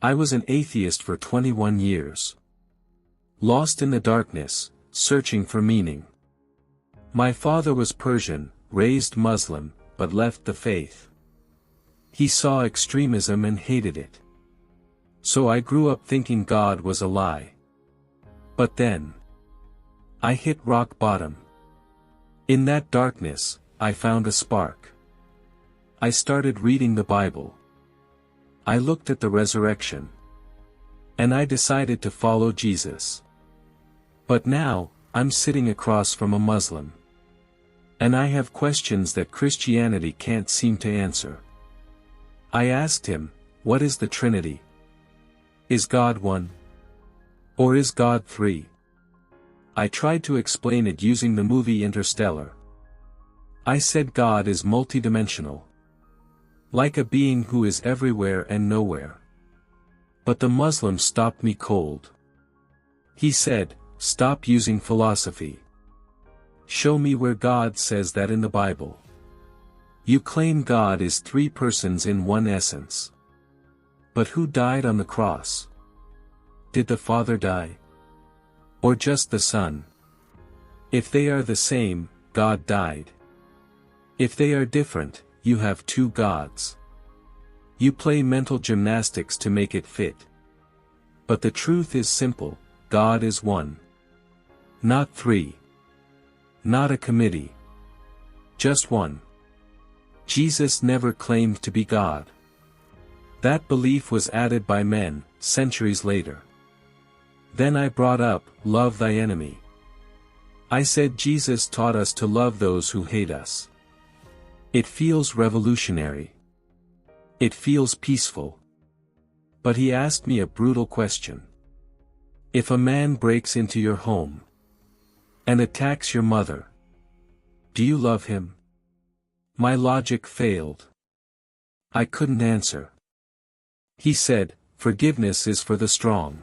I was an atheist for 21 years. Lost in the darkness, searching for meaning. My father was Persian, raised Muslim, but left the faith. He saw extremism and hated it. So I grew up thinking God was a lie. But then, I hit rock bottom. In that darkness, I found a spark. I started reading the Bible. I looked at the resurrection. And I decided to follow Jesus. But now, I'm sitting across from a Muslim. And I have questions that Christianity can't seem to answer. I asked him, what is the Trinity? Is God one? Or is God three? I tried to explain it using the movie Interstellar. I said God is multidimensional. Like a being who is everywhere and nowhere. But the Muslim stopped me cold. He said, stop using philosophy. Show me where God says that in the Bible. You claim God is three persons in one essence. But who died on the cross? Did the Father die? Or just the Son? If they are the same, God died. If they are different, you have two gods. You play mental gymnastics to make it fit. But the truth is simple, God is one. Not three. Not a committee. Just one. Jesus never claimed to be God. That belief was added by men, centuries later. Then I brought up, love thy enemy. I said Jesus taught us to love those who hate us. It feels revolutionary. It feels peaceful. But he asked me a brutal question. If a man breaks into your home and attacks your mother, do you love him? My logic failed. I couldn't answer. He said, forgiveness is for the strong.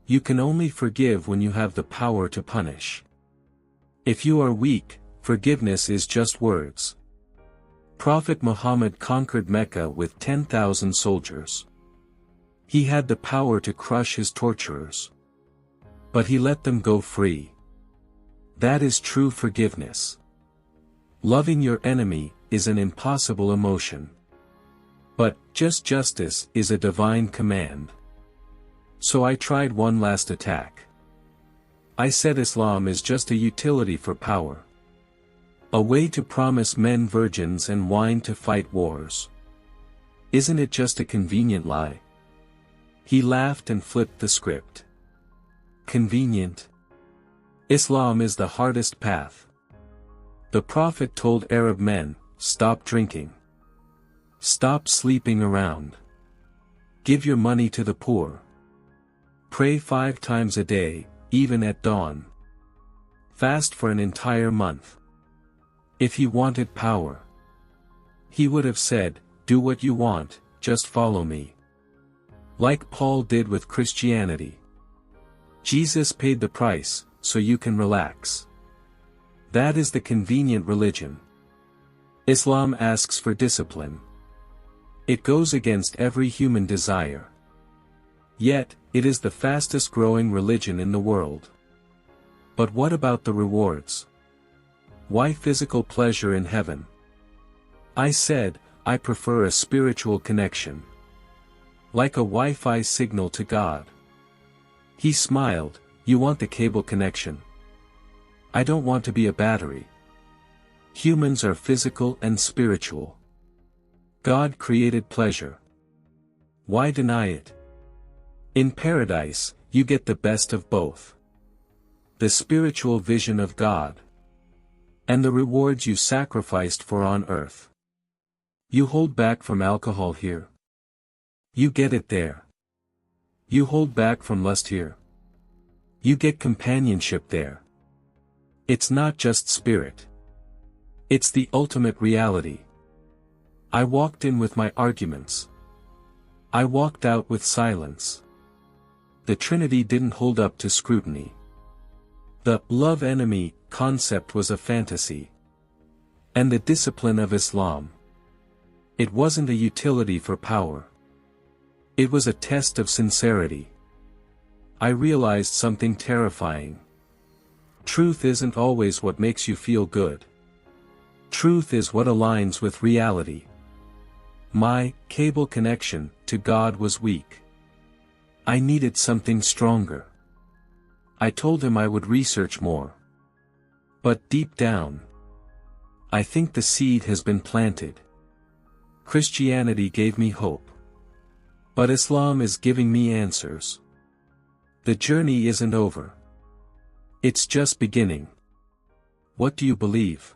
You can only forgive when you have the power to punish. If you are weak, forgiveness is just words. Prophet Muhammad conquered Mecca with 10,000 soldiers. He had the power to crush his torturers. But he let them go free. That is true forgiveness. Loving your enemy is an impossible emotion. But, just justice is a divine command. So I tried one last attack. I said Islam is just a utility for power. A way to promise men virgins and wine to fight wars. Isn't it just a convenient lie? He laughed and flipped the script. Convenient? Islam is the hardest path. The Prophet told Arab men, stop drinking. Stop sleeping around. Give your money to the poor. Pray 5 times a day, even at dawn. Fast for an entire month. If he wanted power, he would have said, do what you want, just follow me. Like Paul did with Christianity. Jesus paid the price, so you can relax. That is the convenient religion. Islam asks for discipline. It goes against every human desire. Yet, it is the fastest growing religion in the world. But what about the rewards? Why physical pleasure in heaven? I said, I prefer a spiritual connection. Like a Wi-Fi signal to God. He smiled, you want the cable connection? I don't want to be a battery. Humans are physical and spiritual. God created pleasure. Why deny it? In paradise, you get the best of both. The spiritual vision of God. And the rewards you sacrificed for on earth. You hold back from alcohol here. You get it there. You hold back from lust here. You get companionship there. It's not just spirit. It's the ultimate reality. I walked in with my arguments. I walked out with silence. The Trinity didn't hold up to scrutiny. The love enemy concept was a fantasy. And the discipline of Islam. It wasn't a utility for power. It was a test of sincerity. I realized something terrifying. Truth isn't always what makes you feel good. Truth is what aligns with reality. My cable connection to God was weak. I needed something stronger. I told him I would research more. But deep down, I think the seed has been planted. Christianity gave me hope. But Islam is giving me answers. The journey isn't over. It's just beginning. What do you believe?